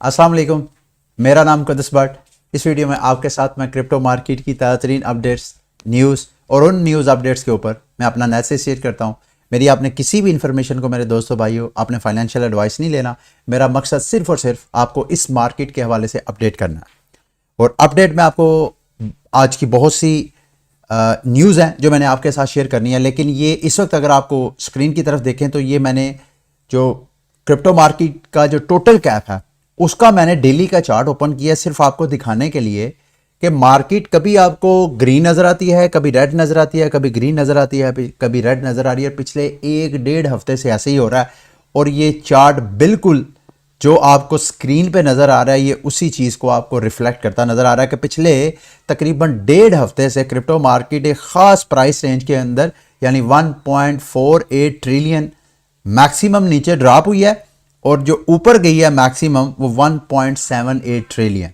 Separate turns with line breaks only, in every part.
अस्सलाम वालेकुम। मेरा नाम कदस भट्ट। इस वीडियो में आपके साथ मैं क्रिप्टो मार्केट की ताज़ा तरीन अपडेट्स, न्यूज़ और उन न्यूज़ अपडेट्स के ऊपर मैं अपना नैसे शेयर करता हूँ। मेरी आपने किसी भी इन्फॉर्मेशन को, मेरे दोस्तों भाइयों, आपने फाइनेंशियल एडवाइस नहीं लेना। मेरा मकसद सिर्फ और सिर्फ आपको इस मार्केट के हवाले से अपडेट करना है। और अपडेट में आपको आज की बहुत सी न्यूज़ हैं जो मैंने आपके साथ शेयर करनी है। लेकिन ये इस वक्त अगर आपको स्क्रीन की तरफ देखें तो ये मैंने जो क्रिप्टो मार्केट का जो टोटल कैप है उसका मैंने डेली का चार्ट ओपन किया सिर्फ आपको दिखाने के लिए कि मार्केट कभी आपको ग्रीन नज़र आती है, कभी रेड नज़र आती है, कभी ग्रीन नज़र आती है, कभी रेड नज़र आ रही है। पिछले 1-1.5 हफ्ते से ऐसे ही हो रहा है। और ये चार्ट बिल्कुल जो आपको स्क्रीन पे नज़र आ रहा है ये उसी चीज़ को आपको रिफ्लेक्ट करता नज़र आ रहा है कि पिछले तकरीबन 1.5 हफ्ते से क्रिप्टो मार्केट एक ख़ास प्राइस रेंज के अंदर यानी 1.48 ट्रिलियन मैक्सिमम नीचे ड्रॉप हुई है और जो ऊपर गई है मैक्सिमम वो 1.78 ट्रिलियन।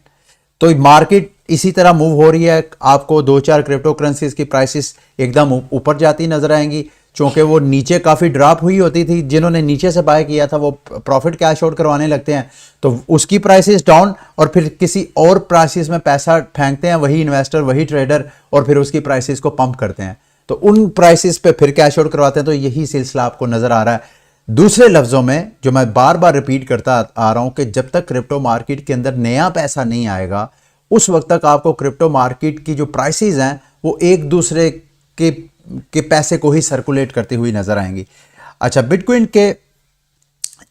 तो मार्केट इसी तरह मूव हो रही है। आपको 2-4 क्रिप्टो करेंसीज की प्राइसेस एकदम ऊपर जाती नजर आएंगी क्योंकि वो नीचे काफ़ी ड्रॉप हुई होती थी। जिन्होंने नीचे से बाय किया था वो प्रॉफिट कैश आउट करवाने लगते हैं तो उसकी प्राइसेस डाउन और फिर किसी और प्राइसेस में पैसा फेंकते हैं वही इन्वेस्टर, वही ट्रेडर, और फिर उसकी प्राइसेस को पंप करते हैं तो उन प्राइसेस पे फिर कैश आउट करवाते हैं। तो यही सिलसिला आपको नजर आ रहा है। दूसरे लफ्ज़ों में जो मैं बार बार रिपीट करता आ रहा हूं कि जब तक क्रिप्टो मार्केट के अंदर नया पैसा नहीं आएगा उस वक्त तक आपको क्रिप्टो मार्केट की जो प्राइसेस हैं वो एक दूसरे के पैसे को ही सर्कुलेट करती हुई नजर आएंगी। अच्छा, बिटकॉइन के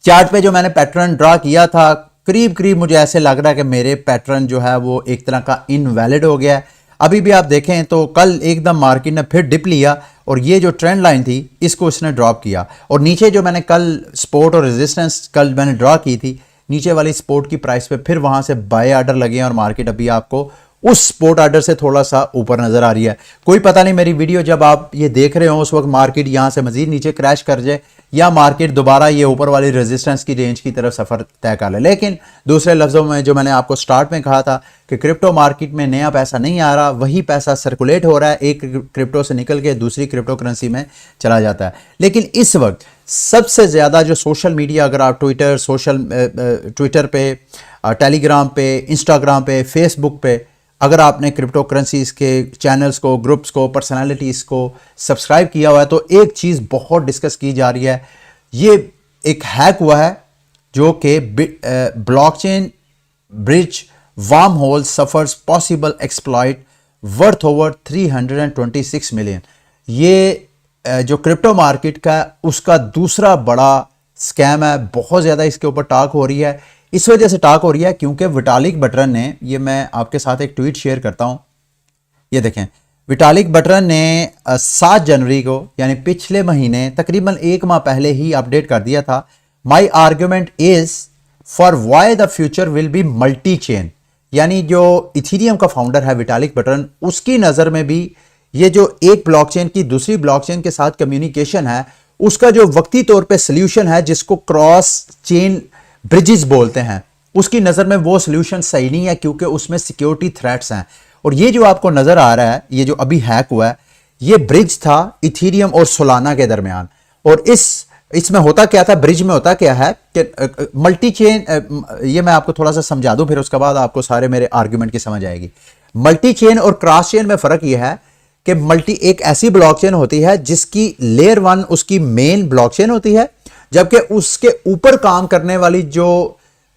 चार्ट पे जो मैंने पैटर्न ड्रा किया था करीब करीब मुझे ऐसे लग रहा है कि मेरे पैटर्न जो है वो एक तरह का इनवैलिड हो गया है। अभी भी आप देखें तो कल एकदम मार्केट ने फिर डिप लिया और ये जो ट्रेंड लाइन थी इसको इसने ड्रॉप किया और नीचे जो मैंने कल सपोर्ट और रेजिस्टेंस कल मैंने ड्रॉ की थी नीचे वाली सपोर्ट की प्राइस पे फिर वहां से बाय आर्डर लगे हैं और मार्केट अभी आपको उस सपोर्ट आर्डर से थोड़ा सा ऊपर नजर आ रही है। कोई पता नहीं मेरी वीडियो जब आप ये देख रहे हो उस वक्त मार्केट यहां से मजीद नीचे क्रैश कर जाए या मार्केट दोबारा ये ऊपर वाली रेजिस्टेंस की रेंज की तरफ सफर तय कर ले। लेकिन दूसरे लफ्जों में जो मैंने आपको स्टार्ट में कहा था कि क्रिप्टो मार्केट में नया पैसा नहीं आ रहा, वही पैसा सर्कुलेट हो रहा है, एक क्रिप्टो से निकल के दूसरी क्रिप्टो करेंसी में चला जाता है। लेकिन इस वक्त सबसे ज्यादा जो सोशल मीडिया, अगर आप ट्विटर पे, टेलीग्राम पे, इंस्टाग्राम पे, फेसबुक पे अगर आपने क्रिप्टो करेंसीज के चैनल्स को, ग्रुप्स को, पर्सनालिटीज़ को सब्सक्राइब किया हुआ है तो एक चीज़ बहुत डिस्कस की जा रही है। ये एक हैक हुआ है जो कि blockchain bridge Wormhole suffers possible exploit worth over 326 million. ये जो क्रिप्टो मार्केट का उसका दूसरा बड़ा स्कैम है। बहुत ज़्यादा इसके ऊपर टॉक हो रही है। इस वजह से टॉक हो रही है क्योंकि विटालिक बटरन ने, ये मैं आपके साथ एक ट्वीट शेयर करता हूं, ये देखें, विटालिक बटरन ने 7 जनवरी को यानी पिछले महीने तकरीबन 1 माह पहले ही अपडेट कर दिया था, my argument is for why the future will be multi chain. यानी जो इथीरियम का फाउंडर है विटालिक बटरन, उसकी नज़र में भी ये जो एक ब्लॉकचेन की दूसरी ब्लॉकचेन के साथ कम्युनिकेशन है उसका जो वक्ती तौर पे सोल्यूशन है जिसको क्रॉस चेन ब्रिजेस बोलते हैं, उसकी नज़र में वो सोल्यूशन सही नहीं है क्योंकि उसमें सिक्योरिटी थ्रेट्स हैं। और ये जो आपको नज़र आ रहा है, ये जो अभी हैक हुआ है, ये ब्रिज था इथीरियम और सोलाना के दरमियान। और इसमें होता क्या था, ब्रिज में होता क्या है कि मल्टी चेन, ये मैं आपको थोड़ा सा समझा दूं फिर उसके बाद आपको सारे मेरे आर्ग्यूमेंट की समझ आएगी। मल्टी चेन और क्रॉस चेन में फ़र्क यह है कि मल्टी एक ऐसी ब्लॉकचेन होती है जिसकी लेयर 1 उसकी मेन ब्लॉकचेन होती है, जबकि उसके ऊपर काम करने वाली जो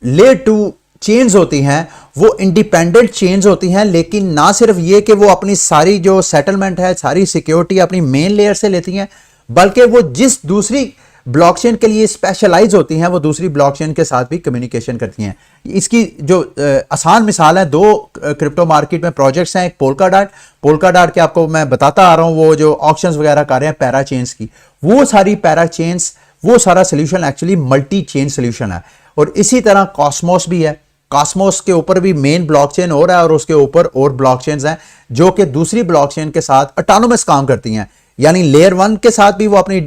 लेयर 2 चेन्स होती हैं वो इंडिपेंडेंट चेन्स होती हैं। लेकिन ना सिर्फ ये कि वो अपनी सारी जो सेटलमेंट है, सारी सिक्योरिटी अपनी मेन लेयर से लेती हैं, बल्कि वो जिस दूसरी ब्लॉकचेन के लिए स्पेशलाइज होती हैं वो दूसरी ब्लॉकचेन के साथ भी कम्युनिकेशन करती हैं। इसकी जो आसान मिसाल है, 2 क्रिप्टो मार्केट में प्रोजेक्ट्स हैं। एक पोल्का डॉट के आपको मैं बताता आ रहा हूं, वो जो ऑक्शंस वगैरह कर रहे हैं पैरा चेन्स की, वो सारी पैरा चेन्स, वो सारा solution actually multi chain solution है। और इसी तरह कॉस्मोस भी है। कॉस्मोस के ऊपर भी मेन ब्लॉकचेन हो रहा है और उसके ऊपर और ब्लॉकचेन्स हैं जो कि दूसरी ब्लॉकचेन के साथ ऑटोनोमस काम करती हैं। यानी लेयर 1 के साथ भी वो अपनी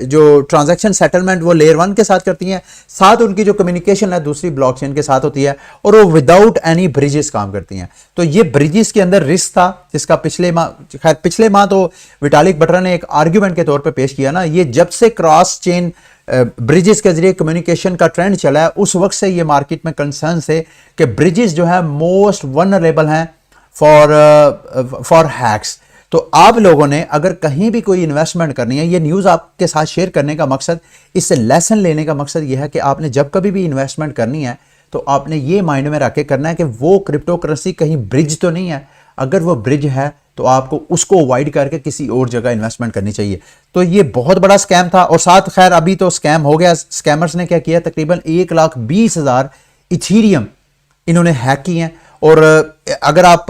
जो ट्रांजैक्शन सेटलमेंट वो लेयर 1 के साथ करती हैं, साथ उनकी जो कम्युनिकेशन है दूसरी ब्लॉकचेन के साथ होती है, और वो विदाउट एनी ब्रिजेस काम करती हैं। तो ये ब्रिजेस के अंदर रिस्क था जिसका पिछले माह तो विटालिक बत्रा ने एक आर्ग्यूमेंट के तौर पे पेश किया ना, ये जब से क्रॉस चेन ब्रिजेस के जरिए कम्युनिकेशन का ट्रेंड चला है उस वक्त से ये मार्केट में कंसर्न है कि ब्रिजेस जो है मोस्ट वनरेबल हैं फॉर हैक्स। तो आप लोगों ने अगर कहीं भी कोई इन्वेस्टमेंट करनी है, ये न्यूज़ आपके साथ शेयर करने का मकसद, इससे लेसन लेने का मकसद यह है कि आपने जब कभी भी इन्वेस्टमेंट करनी है तो आपने ये माइंड में रख के करना है कि वो क्रिप्टो करेंसी कहीं ब्रिज तो नहीं है, अगर वो ब्रिज है तो आपको उसको अवॉइड करके किसी और जगह इन्वेस्टमेंट करनी चाहिए। तो ये बहुत बड़ा स्कैम था, और साथ खैर अभी तो स्कैम हो गया। स्कैमर्स ने क्या किया, तकरीबन 1,20,000 इथीरियम इन्होंने हैक किए हैं। और अगर आप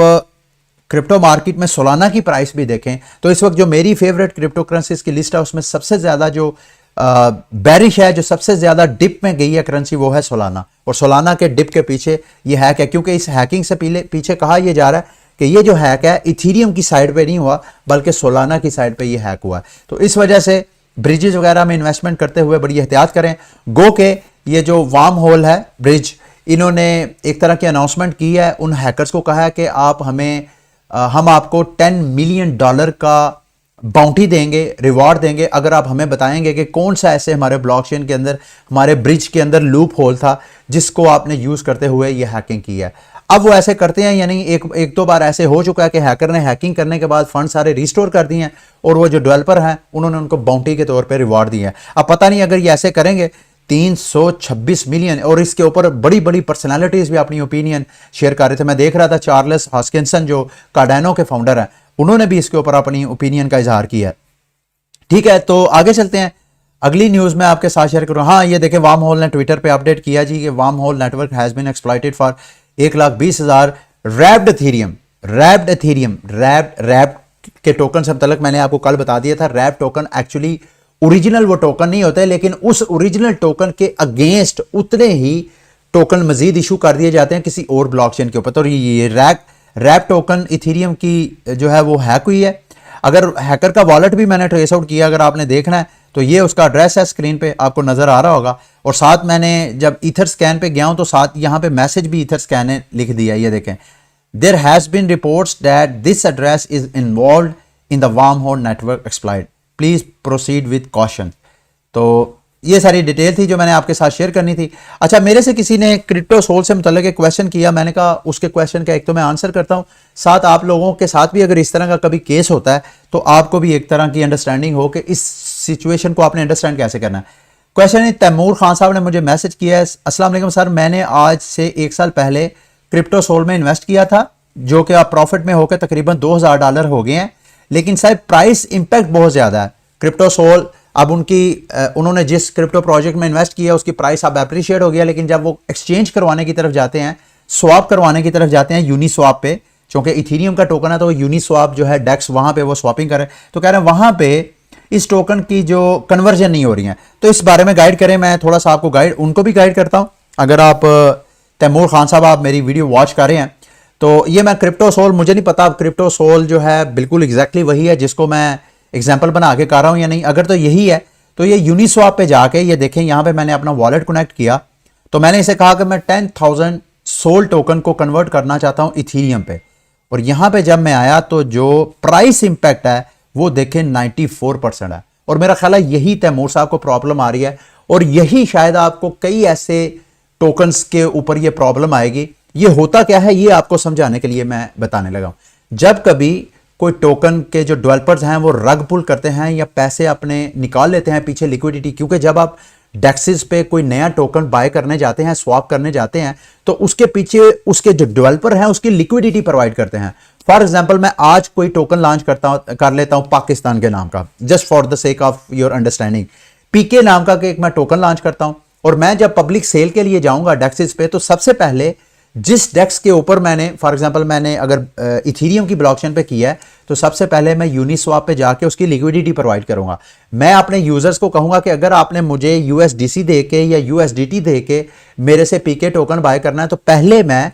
क्रिप्टो मार्केट में सोलाना की प्राइस भी देखें तो इस वक्त जो मेरी फेवरेट क्रिप्टो करेंसीज की लिस्ट है उसमें सबसे ज्यादा जो बैरिश है, जो सबसे ज्यादा डिप में गई है करेंसी, वो है सोलाना। और सोलाना के डिप के पीछे ये हैक है, क्योंकि इस हैकिंग से पीछे कहा यह जा रहा है कि ये जो हैक है इथीरियम की साइड पे नहीं हुआ बल्कि सोलाना की साइड पे ये हैक हुआ है। तो इस वजह से ब्रिजेस वगैरह में इन्वेस्टमेंट करते हुए बड़ी एहतियात करें। गो के ये जो वार्म होल है ब्रिज, इन्होंने एक तरह की अनाउंसमेंट की है, उन हैकर्स को कहा है कि हम आपको $10 मिलियन का बाउंटी देंगे, रिवॉर्ड देंगे, अगर आप हमें बताएंगे कि कौन सा ऐसे हमारे ब्लॉकचेन के अंदर, हमारे ब्रिज के अंदर लूप होल था जिसको आपने यूज करते हुए ये हैकिंग की है। अब वो ऐसे करते हैं, यानी एक दो बार ऐसे हो चुका है कि हैकर ने हैकिंग करने के बाद फंड सारे रिस्टोर कर दिए हैं और वो जो डेवलपर हैं उन्होंने उनको बाउंटी के तौर पे रिवॉर्ड दिया है। अब पता नहीं अगर ये ऐसे करेंगे 326 मिलियन, और इसके ऊपर बड़ी बड़ी पर्सनालिटीज भी अपनी ओपिनियन शेयर कर रहे थे। मैं देख रहा था चार्ल्स हॉस्किंसन जो कार्डानो के फाउंडर हैं, उन्होंने भी इसके ऊपर अपनी ओपिनियन का इजहार किया है। ठीक है, तो आगे चलते हैं, अगली न्यूज में आपके साथ शेयर करूँ। हाँ, ये देखें, वार्म होल ने ट्विटर पे अपडेट किया जी कि Wormhole network has been exploited for 1,20,000 wrapped Ethereum के टोकन से मुतल्लिक मैंने आपको कल बता दिया था। रैप टोकन एक्चुअली ओरिजिनल वो टोकन नहीं होते, लेकिन उस ओरिजिनल टोकन के अगेंस्ट उतने ही टोकन मजीद इशू कर दिए जाते हैं किसी और ब्लॉकचेन के ऊपर। तो ये रैप टोकन इथीरियम की जो है वो हैक हुई है। अगर हैकर का वॉलेट भी मैंने ट्रेस आउट किया, अगर आपने देखना है तो ये उसका एड्रेस है, स्क्रीन पे आपको नजर आ रहा होगा। और साथ मैंने जब ईथर स्कैन पे गया हूं तो साथ यहां पे मैसेज भी ईथर स्कैन ने लिख दिया, ये देखें, there has been reports that this address is involved in the Wormhole network exploit, please proceed with caution. तो ये सारी डिटेल थी जो मैंने आपके साथ शेयर करनी थी। अच्छा, मेरे से किसी ने क्रिप्टो सोल से मुतल्लिक एक क्वेश्चन किया, मैंने कहा उसके क्वेश्चन का एक तो मैं आंसर करता हूं, साथ आप लोगों के साथ भी अगर इस तरह का कभी केस होता है तो आपको भी एक तरह की अंडरस्टैंडिंग हो कि इस सिचुएशन को आपने अंडरस्टैंड कैसे करना है। क्वेश्चन है, तैमूर खान साहब ने मुझे मैसेज किया है, अस्सलाम वालेकुम सर, मैंने आज से 1 साल पहले क्रिप्टो सोल में इन्वेस्ट किया था जो कि आप प्रॉफिट में होकर तकरीबन $2,000 हो गए हैं, लेकिन साहब प्राइस इंपैक्ट बहुत ज्यादा है। क्रिप्टो सोल अब उन्होंने जिस क्रिप्टो प्रोजेक्ट में इन्वेस्ट किया उसकी प्राइस अब एप्रिशिएट हो गया, लेकिन जब वो एक्सचेंज करवाने की तरफ जाते हैं, स्वैप करवाने की तरफ जाते हैं यूनिस्वैप पे, क्योंकि इथीरियम का टोकन है तो यूनिस्वैप जो है डेक्स, वहां पे वो स्वैपिंग कर रहे हैं, तो कह रहे हैं वहां पे इस टोकन की जो कन्वर्जन नहीं हो रही है। तो इस बारे में गाइड करें, मैं थोड़ा सा आपको उनको भी गाइड करता हूं। अगर आप तैमूर खान साहब आप मेरी वीडियो वॉच कर रहे हैं तो ये मैं क्रिप्टो सोल, मुझे नहीं पता अब क्रिप्टो सोल जो है बिल्कुल एग्जैक्टली वही है जिसको मैं एग्जाम्पल बना के कर रहा हूं या नहीं। अगर तो यही है तो ये यूनिस्वैप पे जाके ये देखें, यहां पे मैंने अपना वॉलेट कनेक्ट किया तो मैंने इसे कहा कि मैं 10,000 सोल टोकन को कन्वर्ट करना चाहता हूं इथीरियम पे, और यहां पे जब मैं आया तो जो प्राइस इंपैक्ट है वो देखें 94% है। और मेरा ख्याल है यही तैमूर साहब को प्रॉब्लम आ रही है, और यही शायद आपको कई ऐसे टोकन्स के ऊपर ये प्रॉब्लम आएगी। ये होता क्या है ये आपको समझाने के लिए मैं बताने लगा हूं। जब कभी कोई टोकन के जो डेवलपर्स हैं वो रग पुल करते हैं या पैसे अपने निकाल लेते हैं पीछे लिक्विडिटी, क्योंकि जब आप डेक्सेस पे कोई नया टोकन बाय करने जाते हैं, स्वैप करने जाते हैं, तो उसके पीछे उसके जो डेवलपर हैं उसकी लिक्विडिटी प्रोवाइड करते हैं। फॉर एग्जांपल, मैं आज कोई टोकन लॉन्च कर लेता हूं पाकिस्तान के नाम का, just for the sake of your understanding, PK नाम का एक मैं टोकन लॉन्च करता हूं, और मैं जब पब्लिक सेल के लिए जाऊंगा डेक्सेस पे, तो सबसे पहले जिस डेक्स के ऊपर मैंने, फॉर एग्जांपल मैंने अगर इथीरियम की ब्लॉकचेन पे किया है, तो सबसे पहले मैं यूनिस्वैप पे जाके उसकी लिक्विडिटी प्रोवाइड करूंगा। मैं अपने यूजर्स को कहूंगा कि अगर आपने मुझे यूएसडीसी दे के या यूएसडीटी दे के मेरे से पीके टोकन बाय करना है, तो पहले मैं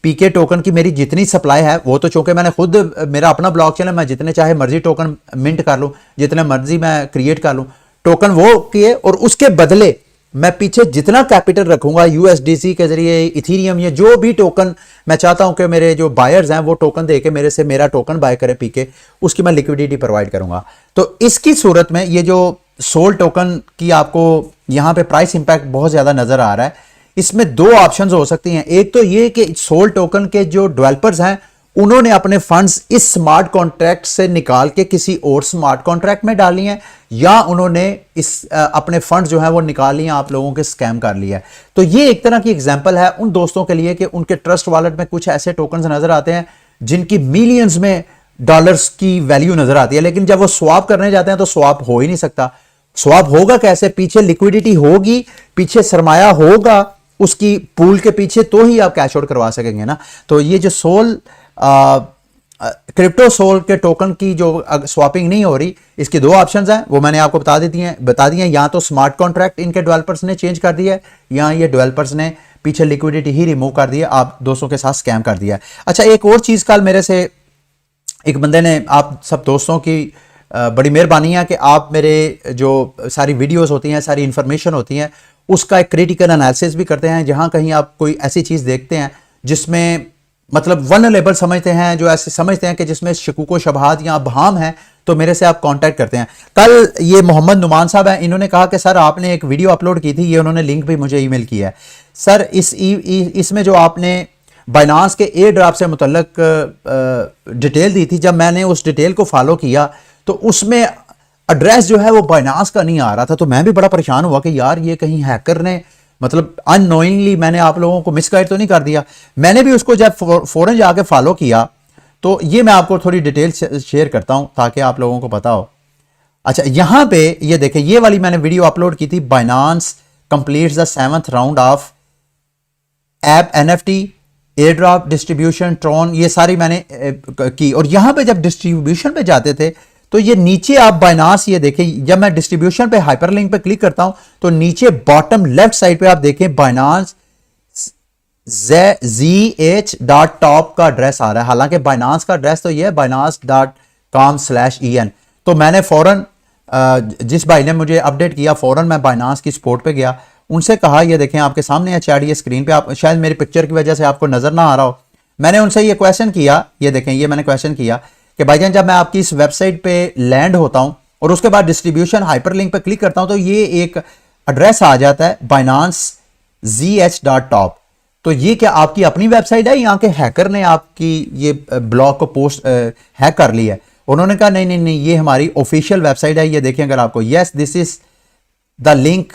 पीके टोकन की मेरी जितनी सप्लाई है, वो तो चूंकि मैंने खुद, मेरा अपना ब्लॉक चैनल, मैं जितने चाहे मर्जी टोकन मिंट कर लूँ, जितने मर्जी मैं क्रिएट कर लूँ टोकन वो किए, और उसके बदले मैं पीछे जितना कैपिटल रखूंगा यूएसडीसी के जरिए, इथीरियम, या जो भी टोकन मैं चाहता हूं कि मेरे जो बायर्स हैं वो टोकन देके मेरे से मेरा टोकन बाय करें पीके, उसकी मैं लिक्विडिटी प्रोवाइड करूंगा। तो इसकी सूरत में ये जो सोल टोकन की आपको यहां पे प्राइस इंपैक्ट बहुत ज्यादा नजर आ रहा है। इसमें दो ऑप्शंस हो सकती हैं। एक तो ये कि सोल टोकन के जो डेवलपर्स हैं उन्होंने अपने फंड्स इस स्मार्ट कॉन्ट्रैक्ट से निकाल के किसी और स्मार्ट कॉन्ट्रैक्ट में डाली हैं, या उन्होंने इस अपने फंड जो है वो निकाल लिए, आप लोगों के स्कैम कर लिया है। तो ये एक तरह की एग्जांपल है उन दोस्तों के लिए कि उनके ट्रस्ट वॉलेट में कुछ ऐसे टोकन्स नजर आते हैं जिनकी मिलियंस में डॉलर्स की वैल्यू नजर आती है, लेकिन जब वो स्वैप करने जाते हैं तो स्वैप हो ही नहीं सकता। स्वैप होगा कैसे? पीछे लिक्विडिटी होगी, पीछे सरमाया होगा उसकी पूल के पीछे, तो ही आप कैश आउट करवा सकेंगे ना। तो ये जो सोल क्रिप्टो सोल के टोकन की जो स्वैपिंग नहीं हो रही, इसकी दो ऑप्शंस हैं, वो मैंने आपको बता दी हैं। या तो स्मार्ट कॉन्ट्रैक्ट इनके डेवलपर्स ने चेंज कर दिया है, या ये डेवलपर्स ने पीछे लिक्विडिटी ही रिमूव कर दी है, आप दोस्तों के साथ स्कैम कर दिया है। अच्छा, एक और चीज कल मेरे से एक बंदे ने, आप सब दोस्तों की बड़ी मेहरबानी है कि आप मेरे जो सारी वीडियोस होती हैं, सारी इंफॉर्मेशन होती हैं, उसका एक क्रिटिकल एनालिसिस भी करते हैं। जहां कहीं आप कोई ऐसी चीज देखते हैं जिसमें मतलब वल्नरेबल समझते हैं, जो ऐसे समझते हैं कि जिसमें शकूको शबहात या अबहाम है, तो मेरे से आप कांटेक्ट करते हैं। कल ये मोहम्मद नुमान साहब हैं, इन्होंने कहा कि सर आपने एक वीडियो अपलोड की थी, ये उन्होंने लिंक भी मुझे ईमेल किया है। सर इसमें जो आपने बाइनांस के एयर ड्रॉप से मुतल्लक डिटेल दी थी, जब मैंने उस डिटेल को फॉलो किया तो उसमें एड्रेस जो है वो बाइनांस का नहीं आ रहा था। तो मैं भी बड़ा परेशान हुआ कि यार ये कहीं हैकर ने मतलब अननोइंगली मैंने आप लोगों को मिसगाइड तो नहीं कर दिया। मैंने भी उसको जब फौरन जाके फॉलो किया, तो ये मैं आपको थोड़ी डिटेल शेयर करता हूं ताकि आप लोगों को पता हो। अच्छा, यहां पे ये देखें, ये वाली मैंने वीडियो अपलोड की थी, Binance completes the 7th round of app NFT air drop distribution Tron, ये सारी मैंने की। और यहां पे जब डिस्ट्रीब्यूशन पे जाते थे तो ये नीचे आप बाइनांस, ये देखें, जब मैं डिस्ट्रीब्यूशन पे हाइपरलिंक पे क्लिक करता हूं तो नीचे बॉटम लेफ्ट साइड पे आप देखें बाइनांस ZH.top का एड्रेस आ रहा है। हालांकि बाइनांस का एड्रेस तो ये है binance.com/en। तो मैंने फौरन जिस भाई ने मुझे अपडेट किया, फौरन मैं बाइनांस की सपोर्ट पे गया, उनसे कहा, ये देखें आपके सामने है चैट, ये स्क्रीन पे, आप शायद मेरी पिक्चर की वजह से आपको नजर ना आ रहा हो। मैंने उनसे ये क्वेश्चन किया, ये देखें, ये मैंने क्वेश्चन किया कि भाईजान जब मैं आपकी इस वेबसाइट पे लैंड होता हूं और उसके बाद डिस्ट्रीब्यूशन हाइपरलिंक पे क्लिक करता हूं तो ये एक एड्रेस आ जाता है बाइनांस ZH.top। तो ये क्या आपकी अपनी वेबसाइट है, यहाँ के हैकर ने आपकी ये ब्लॉग को पोस्ट हैक कर ली है? उन्होंने कहा नहीं नहीं नहीं, ये हमारी ऑफिशियल वेबसाइट है। ये देखें अगर आपको, yes this is the link,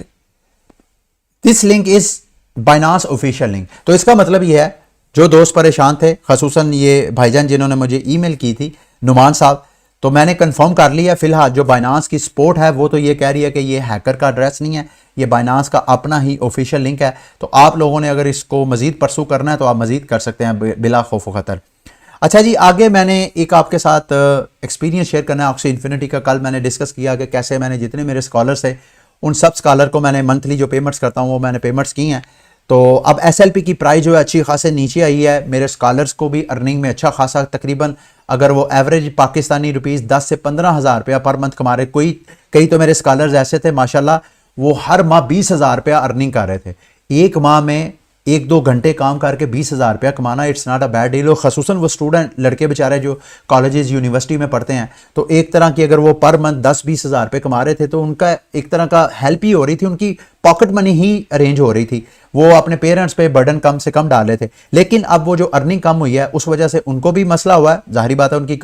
this link is Binance official link. तो इसका मतलब ये है, जो दोस्त परेशान थे, खसूसन ये भाईजान जिन्होंने मुझे ईमेल की थी, नुमान साहब, तो मैंने कंफर्म कर लिया फिलहाल जो बाइनांस की सपोर्ट है वो तो ये कह रही है कि ये हैकर का एड्रेस नहीं है, ये बाइनांस का अपना ही ऑफिशियल लिंक है। तो आप लोगों ने अगर इसको मजीद परसू करना है तो आप मजीद कर सकते हैं बिला खौफ खतर। अच्छा जी, आगे मैंने एक आपके साथ एक्सपीरियंस शेयर करना है ऑक्सी इन्फिनिटी का। कल मैंने डिस्कस किया कि कैसे मैंने जितने मेरे स्कॉलर्स थे उन सब स्कॉलर को मैंने मंथली जो पेमेंट्स करता हूँ वो मैंने पेमेंट्स की हैं। तो अब SLP की प्राइस जो है अच्छी खासे नीचे आई है, मेरे स्कॉलर्स को भी अर्निंग में अच्छा खासा, तकरीबन अगर वो एवरेज पाकिस्तानी रुपीस 10 से 15,000 रुपया पर मंथ कमा रहे, कई तो मेरे स्कॉलर्स ऐसे थे माशाल्लाह वो हर माह 20,000 रुपया अर्निंग कर रहे थे। एक माह में 1-2 घंटे काम करके 20,000 रुपया कमाना, it's not a bad deal. और खसूसन वो स्टूडेंट लड़के बेचारे जो कॉलेजेस यूनिवर्सिटी में पढ़ते हैं, तो एक तरह की अगर वो पर मंथ 10-20,000 रुपये कमा रहे थे तो उनका एक तरह का हेल्प ही हो रही थी, उनकी पॉकेट मनी ही अरेंज हो रही थी, वो अपने पेरेंट्स पे बर्डन कम से कम डाल रहे थे। लेकिन अब वो जो अर्निंग कम हुई है उस वजह से उनको भी मसला हुआ है, जाहिर बात है उनकी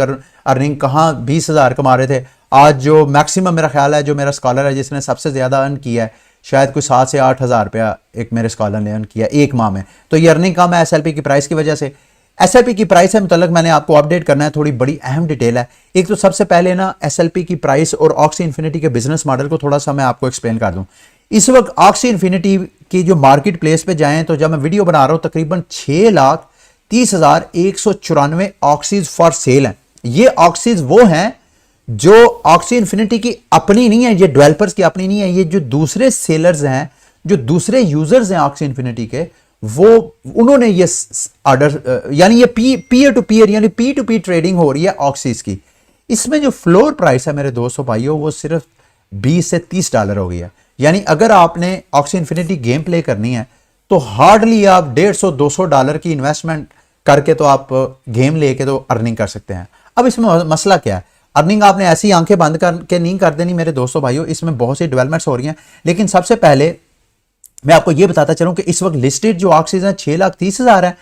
अर्निंग कहाँ 20,000 कमा रहे थे। आज जो मैक्सिमम मेरा ख्याल है जो मेरा स्कॉलर है जिसने सबसे ज़्यादा अर्न किया है, शायद कोई 7 से 8,000 रुपया एक मेरे स्कॉलर ने अर्न किया एक माह में। तो ये अर्निंग कम है SLP की प्राइस की वजह से। SLP की प्राइस से मुतल्लिक मैंने आपको अपडेट करना है, थोड़ी बड़ी अहम डिटेल है। एक तो सबसे पहले ना SLP की प्राइस और ऑक्सी इन्फिनिटी के बिजनेस मॉडल को थोड़ा सा मैं आपको एक्सप्लेन कर दूं। इस वक्त ऑक्सी इन्फिनिटी की जो मार्केट प्लेस पे जाएं तो जब मैं वीडियो बना रहा हूं तकरीबन 6,30,194 ऑक्सीज फॉर सेल हैं। ये ऑक्सीज वो हैं जो ऑक्सी इन्फिनिटी की अपनी नहीं है, ये डेवलपर्स की अपनी नहीं है, ये जो दूसरे सेलर्स हैं, जो दूसरे यूजर्स हैं ऑक्सी इन्फिनिटी के, वो उन्होंने ये ऑर्डर यानी ये पीयर टू पीयर यानी पी टू पी ट्रेडिंग हो रही है ऑक्सीज की। इसमें जो फ्लोर प्राइस है मेरे दोस्तों भाइयों वो सिर्फ 20 से 30 डॉलर हो गया। यानी अगर आपने ऑक्सी इन्फिनिटी गेम प्ले करनी है तो हार्डली आप 150-200 डॉलर की इन्वेस्टमेंट करके तो आप गेम लेके तो अर्निंग कर सकते हैं। अब इसमें मसला क्या है, अर्निंग आपने ऐसी आंखें बंद करके नहीं कर देनी मेरे दोस्तों भाइयों, इसमें बहुत सी डेवलपमेंट्स हो रही हैं। लेकिन सबसे पहले मैं आपको यह बताता चलूं कि इस वक्त लिस्टेड जो ऑक्सीज है 6,30,000 है,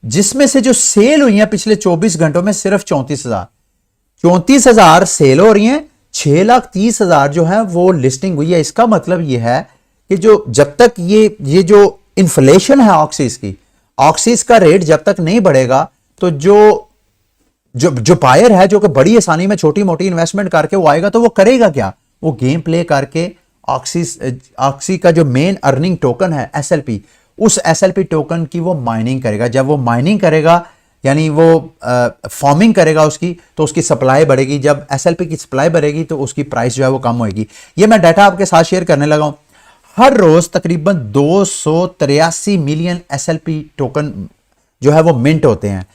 जिसमें से जो सेल हुई है पिछले 24 घंटों में सिर्फ 34,000 सेल हो रही हैं। 6,30,000 जो है वो लिस्टिंग हुई है। इसका मतलब यह है कि जो जब तक ये जो इन्फ्लेशन है ऑक्सीज का रेट जब तक नहीं बढ़ेगा तो जो बायर है जो कि बड़ी आसानी में छोटी मोटी इन्वेस्टमेंट करके वो आएगा तो वो करेगा क्या, वो गेम प्ले करके ऑक्सी का जो मेन अर्निंग टोकन है एसएलपी, उस एसएलपी टोकन की वो माइनिंग करेगा। जब वो माइनिंग करेगा यानी वो फॉर्मिंग करेगा उसकी, तो उसकी सप्लाई बढ़ेगी। जब एसएलपी की सप्लाई बढ़ेगी तो उसकी प्राइस जो है वो कम होगी। ये मैं डाटा आपके साथ शेयर करने लगा हूं। हर रोज तकरीबन 283 मिलियन एसएलपी टोकन जो है वो मिंट होते हैं,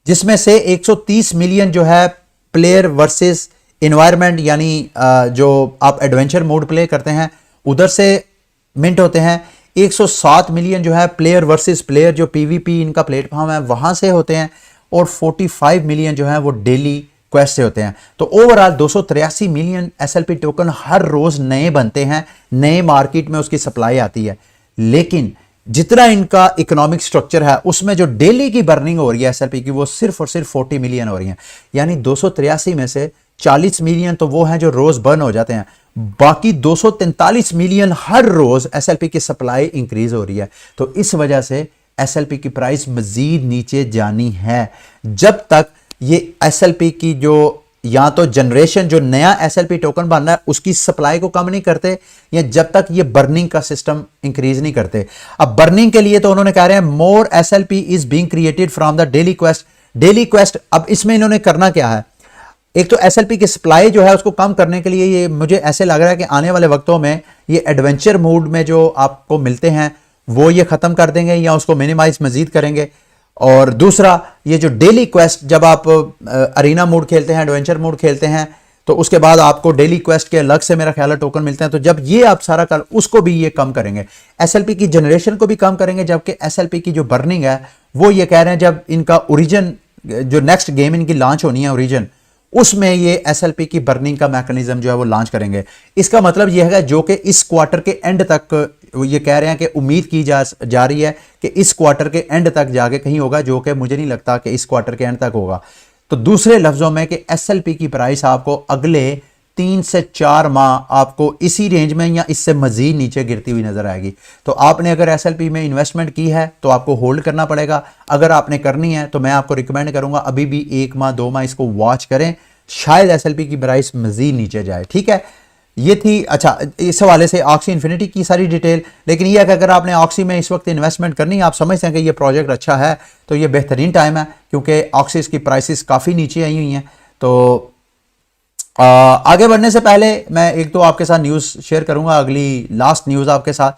जिसमें से 130 मिलियन जो है प्लेयर वर्सेस इन्वायरमेंट यानी जो आप एडवेंचर मोड प्ले करते हैं उधर से मिंट होते हैं। 107 मिलियन जो है प्लेयर वर्सेस प्लेयर जो पीवीपी इनका प्लेटफॉर्म है वहां से होते हैं, और 45 मिलियन जो है वो डेली क्वेस्ट से होते हैं। तो ओवरऑल 283 मिलियन एसएलपी टोकन हर रोज नए बनते हैं, नए मार्केट में उसकी सप्लाई आती है। लेकिन जितना इनका इकोनॉमिक स्ट्रक्चर है उसमें जो डेली की बर्निंग हो रही है एसएलपी की वो सिर्फ और सिर्फ 40 मिलियन हो रही है। यानी 283 में से 40 मिलियन तो वो हैं जो रोज बर्न हो जाते हैं, बाकी 243 मिलियन हर रोज एसएलपी की सप्लाई इंक्रीज हो रही है। तो इस वजह से एसएलपी की प्राइस मजीद नीचे जानी है जब तक ये एसएलपी की जो या तो जनरेशन जो नया एसएलपी टोकन बन रहा है उसकी सप्लाई को कम नहीं करते, या जब तक ये बर्निंग का सिस्टम इंक्रीज नहीं करते। अब बर्निंग के लिए तो उन्होंने कह रहे हैं more SLP is being created from the daily quest. अब इसमें इन्होंने करना क्या है, एक तो एसएलपी की सप्लाई जो है उसको कम करने के लिए ये मुझे ऐसे लग रहा है कि आने वाले वक्तों में ये एडवेंचर मोड में जो आपको मिलते हैं वो ये खत्म कर देंगे या उसको मिनिमाइज मजीद करेंगे। और दूसरा ये जो डेली क्वेस्ट जब आप अरीना मोड खेलते हैं, एडवेंचर मोड खेलते हैं, तो उसके बाद आपको डेली क्वेस्ट के अलग से मेरा ख्याल है टोकन मिलते हैं। तो जब ये आप सारा कर उसको भी ये कम करेंगे, एसएलपी की जनरेशन को भी कम करेंगे, जबकि एसएलपी की जो बर्निंग है वो ये कह रहे हैं जब इनका ओरिजिन जो नेक्स्ट गेम इनकी लॉन्च होनी है ओरिजिन, उसमें ये एसएलपी की बर्निंग का मैकेनिज्म जो है वो लॉन्च करेंगे। इसका मतलब यह है जो कि इस क्वार्टर के एंड तक ये कह रहे हैं कि उम्मीद की जा रही है कि इस क्वार्टर के एंड तक जाके कहीं होगा, जो कि मुझे नहीं लगता कि इस क्वार्टर के एंड तक होगा। तो दूसरे लफ्जों में कि एसएलपी की प्राइस आपको अगले 3 से 4 माह आपको इसी रेंज में या इससे मजीद नीचे गिरती हुई नजर आएगी। तो आपने अगर एसएलपी में इन्वेस्टमेंट की है तो आपको होल्ड करना पड़ेगा। अगर आपने करनी है तो मैं आपको रिकमेंड करूंगा अभी भी 1 माह 2 माह इसको वॉच करें, शायद एसएलपी की प्राइस मजीद नीचे जाए। ठीक है, ये थी अच्छा इस हवाले से ऑक्सी इन्फिनिटी की सारी डिटेल। लेकिन यह है कि अगर आपने ऑक्सी में इस वक्त इन्वेस्टमेंट करनी है, आप समझते हैं कि ये प्रोजेक्ट अच्छा है, तो ये बेहतरीन टाइम है क्योंकि ऑक्सीज की प्राइसेस काफ़ी नीचे आई हुई हैं। तो आगे बढ़ने से पहले मैं एक तो आपके साथ न्यूज़ शेयर करूंगा, अगली लास्ट न्यूज़ आपके साथ।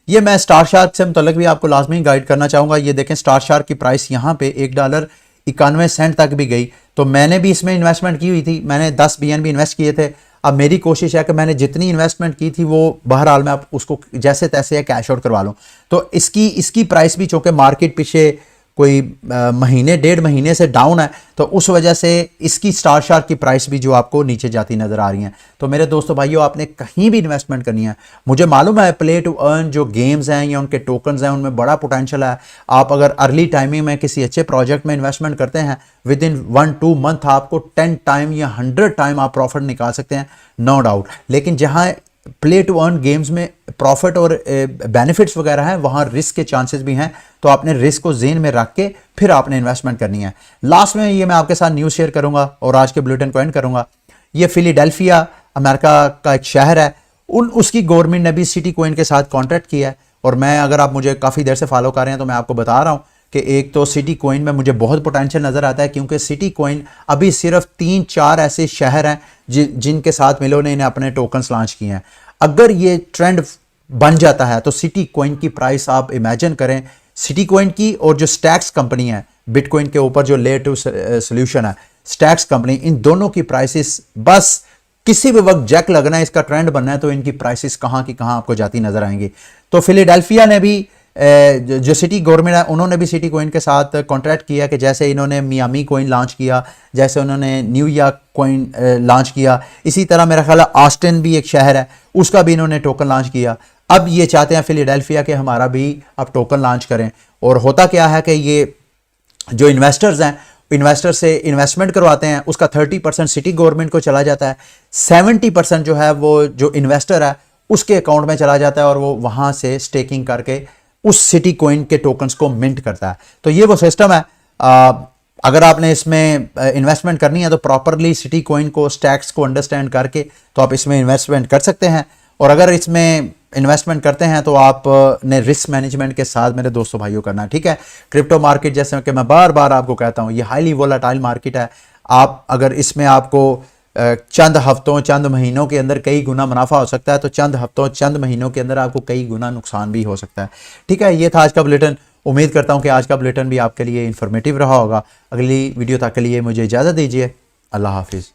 ये मैं स्टार शार्क से मुतल्लिक भी आपको लाजमी गाइड करना चाहूँगा। ये देखें स्टार शार्क की प्राइस यहाँ पे $1.91 तक भी गई। तो मैंने भी इसमें इन्वेस्टमेंट की हुई थी, मैंने 10 BNB इन्वेस्ट किए थे। अब मेरी कोशिश है कि मैंने जितनी इन्वेस्टमेंट की थी वो बहरहाल मैं आप उसको जैसे तैसे कैश आउट करवा लूँ। तो इसकी प्राइस भी चूँकि मार्केट पीछे कोई महीने 1.5 महीने से डाउन है, तो उस वजह से इसकी स्टार शार्क की प्राइस भी जो आपको नीचे जाती नज़र आ रही हैं। तो मेरे दोस्तों भाइयों, आपने कहीं भी इन्वेस्टमेंट करनी है, मुझे मालूम है प्ले टू अर्न जो गेम्स हैं या उनके टोकन्स हैं उनमें बड़ा पोटेंशियल है। आप अगर अर्ली टाइमिंग में किसी अच्छे प्रोजेक्ट में इन्वेस्टमेंट करते हैं, विद इन 1-2 मंथ आपको 10 टाइम या 100 टाइम आप प्रॉफिट निकाल सकते हैं, नो डाउट। लेकिन जहाँ प्ले टू अर्न गेम्स में प्रॉफिट और बेनिफिट्स वगैरह हैं, वहाँ रिस्क के चांसेस भी हैं। तो आपने रिस्क को ज़हन में रख के फिर आपने इन्वेस्टमेंट करनी है। लास्ट में ये मैं आपके साथ न्यूज़ शेयर करूंगा और आज के बुलेटिन को एंड करूंगा। ये फिलाडेल्फिया अमेरिका का एक शहर है, उसकी गवर्नमेंट ने भी सिटी कॉइन के साथ कॉन्ट्रैक्ट किया है। और मैं अगर आप मुझे काफ़ी देर से फॉलो कर रहे हैं तो मैं आपको बता रहा हूँ कि एक तो सिटी कॉइन में मुझे बहुत पोटेंशियल नज़र आता है, क्योंकि सिटी कॉइन अभी सिर्फ 3-4 ऐसे शहर हैं जिनके साथ मिलो ने इन्हें अपने टोकन्स लॉन्च किए हैं। अगर ये ट्रेंड बन जाता है तो सिटी कॉइन की प्राइस आप इमेजिन करें सिटी कॉइन की और जो स्टैक्स कंपनी है बिटकॉइन के ऊपर जो लेयर 2 सोल्यूशन है स्टैक्स कंपनी, इन दोनों की प्राइसेस बस किसी भी वक्त जैक लगना है, इसका ट्रेंड बनना है तो इनकी प्राइसेस कहाँ की कहाँ आपको जाती नजर आएंगी। तो फिलाडेल्फिया ने भी जो सिटी गवर्नमेंट है उन्होंने भी सिटी कॉइन के साथ कॉन्ट्रैक्ट किया कि जैसे इन्होंने मियामी कॉइन लॉन्च किया, जैसे उन्होंने न्यूयॉर्क कॉइन लॉन्च किया, इसी तरह मेरा ख्याल है ऑस्टिन भी एक शहर है उसका भी इन्होंने टोकन लॉन्च किया। अब ये चाहते हैं फिलाडेल्फिया के हमारा भी अब टोकन लॉन्च करें। और होता क्या है कि ये जो इन्वेस्टर्स हैं इन्वेस्टर से इन्वेस्टमेंट करवाते हैं, उसका 30% सिटी गवर्नमेंट को चला जाता है, 70% जो है वो जो इन्वेस्टर है उसके अकाउंट में चला जाता है और वो वहां से स्टेकिंग करके उस सिटी कॉइन के टोकन्स को मिंट करता है। तो ये वो सिस्टम है। अगर आपने इसमें इन्वेस्टमेंट करनी है तो प्रॉपरली सिटी कॉइन को स्टैक्स को अंडरस्टैंड करके तो आप इसमें इन्वेस्टमेंट कर सकते हैं। और अगर इसमें इन्वेस्टमेंट करते हैं तो आपने रिस्क मैनेजमेंट के साथ मेरे दोस्तों भाइयों करना है, ठीक है। क्रिप्टो मार्केट जैसे कि मैं बार बार आपको कहता हूं ये हाईली वोलाटाइल मार्केट है। आप अगर इसमें आपको चंद हफ्तों चंद महीनों के अंदर कई गुना मुनाफा हो सकता है तो चंद हफ्तों चंद महीनों के अंदर आपको कई गुना नुकसान भी हो सकता है, ठीक है। ये था आज का बुलेटिन। उम्मीद करता हूं कि आज का बुलेटिन भी आपके लिए इंफॉर्मेटिव रहा होगा। अगली वीडियो तक के लिए मुझे इजाज़त दीजिए। अल्लाह हाफिज़।